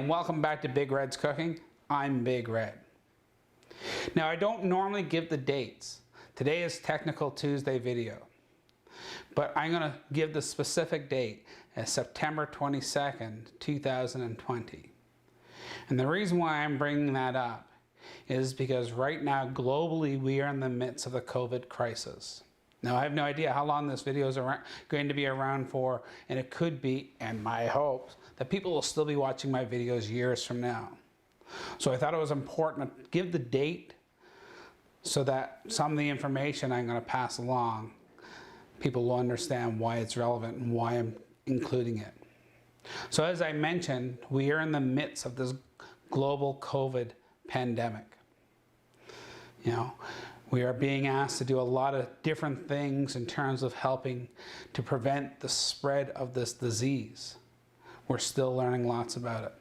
and welcome back to Big Red's Cooking. I'm Big Red. Now, I don't normally give the dates. Today is Technical Tuesday video, but I'm going to give the specific date as September 22nd, 2020. And the reason why I'm bringing that up is because right now, globally, we are in the midst of the COVID crisis. Now, I have no idea how long this video is going to be around for, and it could be, and my hope, that people will still be watching my videos years from now. So I thought it was important to give the date so that some of the information I'm going to pass along, people will understand why it's relevant and why I'm including it. So as I mentioned, we are in the midst of this global COVID pandemic. You know, we are being asked to do a lot of different things in terms of helping to prevent the spread of this disease. We're still learning lots about it.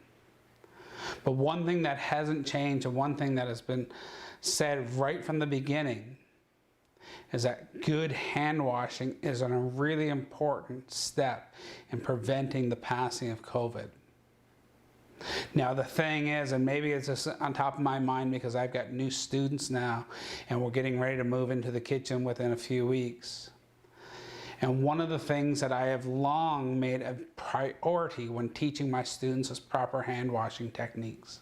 But one thing that hasn't changed, and one thing that has been said right from the beginning, is that good hand washing is a really important step in preventing the passing of COVID. Now the thing is, and maybe it's just on top of my mind because I've got new students now and we're getting ready to move into the kitchen within a few weeks. And one of the things that I have long made a priority when teaching my students is proper hand washing techniques.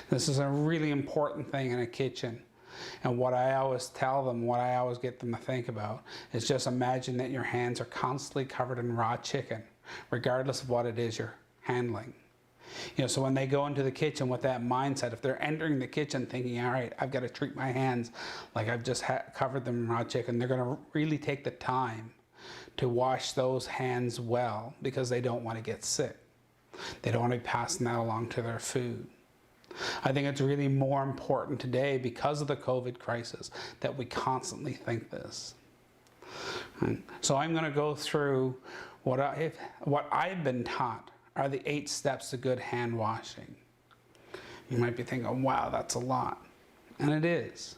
This is a really important thing in a kitchen. And what I always tell them, what I always get them to think about, is just imagine that your hands are constantly covered in raw chicken, regardless of what it is you're handling. You know, so when they go into the kitchen with that mindset, if they're entering the kitchen thinking, all right, I've got to treat my hands like I've just covered them in raw chicken, they're going to really take the time to wash those hands well because they don't want to get sick. They don't want to be passing that along to their food. I think it's really more important today because of the COVID crisis that we constantly think this. So I'm going to go through what I've been taught are the 8 steps to good hand washing. You might be thinking, wow, that's a lot. And it is.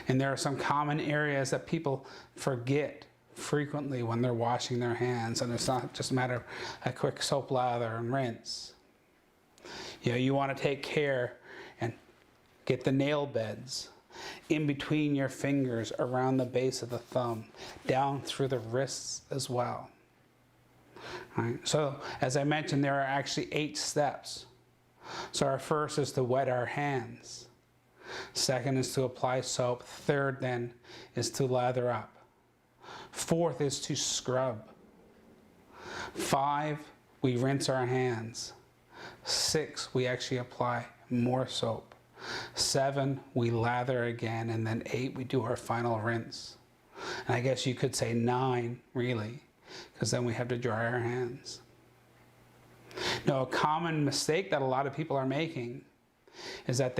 And there are some common areas that people forget frequently when they're washing their hands, and it's not just a matter of a quick soap lather and rinse. You know, you want to take care and get the nail beds in between your fingers, around the base of the thumb, down through the wrists as well. Right. So as I mentioned, there are actually 8 steps. So our first is to wet our hands. Second is to apply soap. Third then is to lather up. Fourth is to scrub. 5, we rinse our hands. 6, we actually apply more soap. 7, we lather again, and then 8, we do our final rinse. And I guess you could say 9, really, because then we have to dry our hands. Now, a common mistake that a lot of people are making is that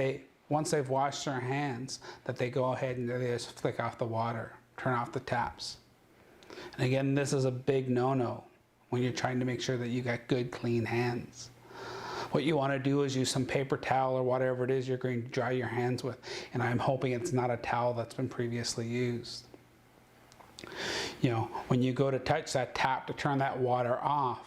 once they've washed their hands, that they go ahead and they just flick off the water, turn off the taps. And again, this is a big no-no when you're trying to make sure that you got good, clean hands. What you want to do is use some paper towel or whatever it is you're going to dry your hands with. And I'm hoping it's not a towel that's been previously used. You know, when you go to touch that tap to turn that water off,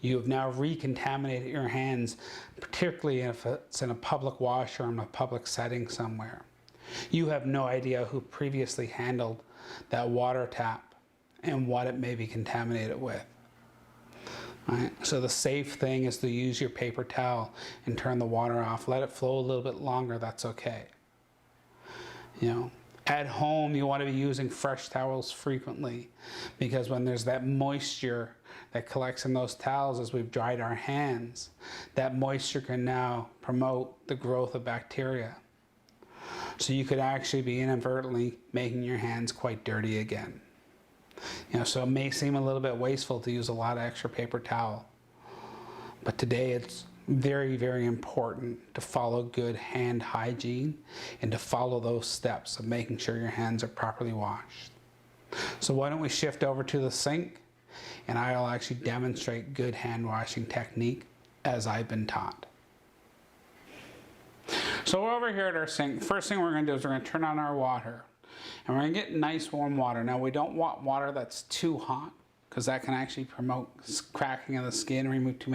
you have now recontaminated your hands, particularly if it's in a public wash or in a public setting somewhere. You have no idea who previously handled that water tap and what it may be contaminated with. Right? So the safe thing is to use your paper towel and turn the water off. Let it flow a little bit longer, that's okay. You know, at home you want to be using fresh towels frequently, because when there's that moisture that collects in those towels as we've dried our hands, that moisture can now promote the growth of bacteria. So you could actually be inadvertently making your hands quite dirty again. You know, so it may seem a little bit wasteful to use a lot of extra paper towel, but today it's very, very important to follow good hand hygiene and to follow those steps of making sure your hands are properly washed. So why don't we shift over to the sink, and I'll actually demonstrate good hand washing technique as I've been taught. So we're over here at our sink. First thing we're going to do is we're going to turn on our water. And we're going to get nice warm water. Now we don't want water that's too hot, because that can actually promote cracking of the skin, remove too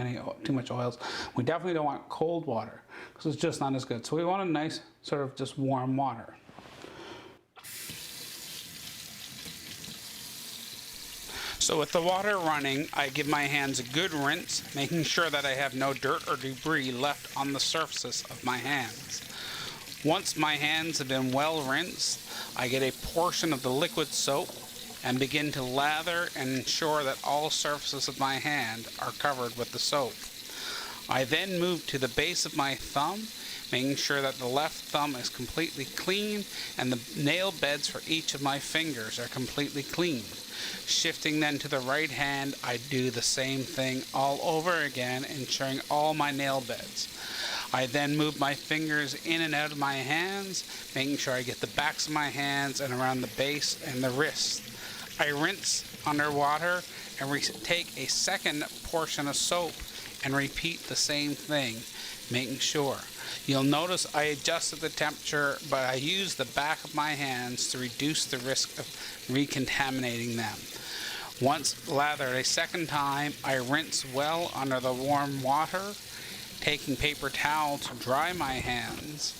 much oils. We definitely don't want cold water because it's just not as good. So we want a nice sort of just warm water. So with the water running, I give my hands a good rinse, making sure that I have no dirt or debris left on the surfaces of my hands. Once my hands have been well rinsed, I get a portion of the liquid soap and begin to lather and ensure that all surfaces of my hand are covered with the soap. I then move to the base of my thumb, making sure that the left thumb is completely clean and the nail beds for each of my fingers are completely clean. Shifting then to the right hand, I do the same thing all over again, ensuring all my nail beds. I then move my fingers in and out of my hands, making sure I get the backs of my hands and around the base and the wrist. I rinse underwater and take a second portion of soap and repeat the same thing, making sure. You'll notice I adjusted the temperature, but I use the back of my hands to reduce the risk of recontaminating them. Once lathered a second time, I rinse well under the warm water, taking paper towel to dry my hands.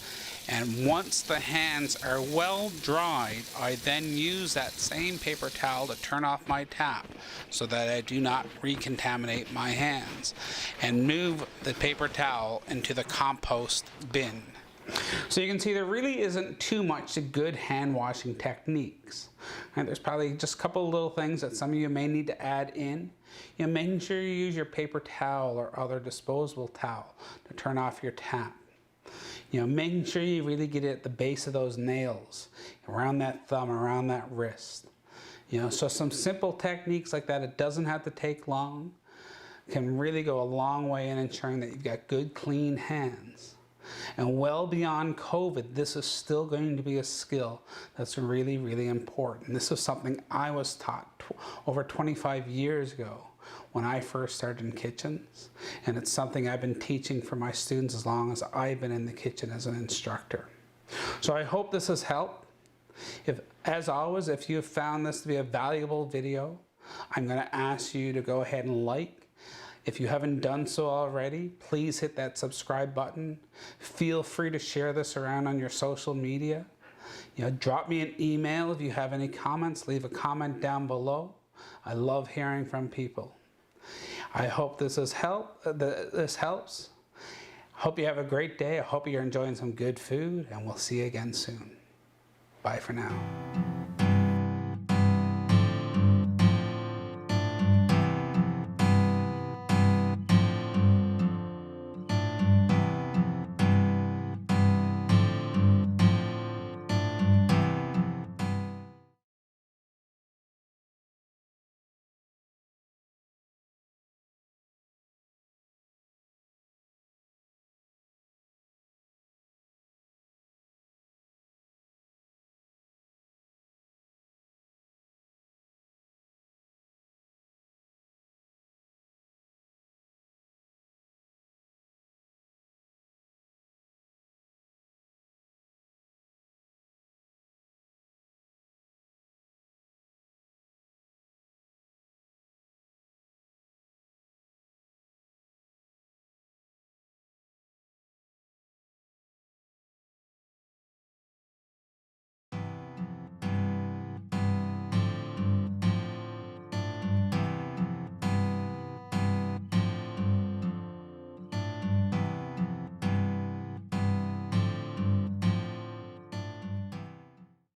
And once the hands are well dried, I then use that same paper towel to turn off my tap so that I do not recontaminate my hands, and move the paper towel into the compost bin. So you can see there really isn't too much to good hand washing techniques. And there's probably just a couple of little things that some of you may need to add in. You know, making sure you use your paper towel or other disposable towel to turn off your tap. You know, making sure you really get it at the base of those nails, around that thumb, around that wrist. You know, so some simple techniques like that, it doesn't have to take long, can really go a long way in ensuring that you've got good, clean hands. And well beyond COVID, this is still going to be a skill that's really, really important. This is something I was taught over 25 years ago when I first started in kitchens, and it's something I've been teaching for my students as long as I've been in the kitchen as an instructor. So I hope this has helped. As always, if you have found this to be a valuable video, I'm going to ask you to go ahead and like. If you haven't done so already, please hit that subscribe button. Feel free to share this around on your social media. You know, drop me an email if you have any comments. Leave a comment down below. I love hearing from people. I hope this helps. Hope you have a great day. I hope you're enjoying some good food, and we'll see you again soon. Bye for now.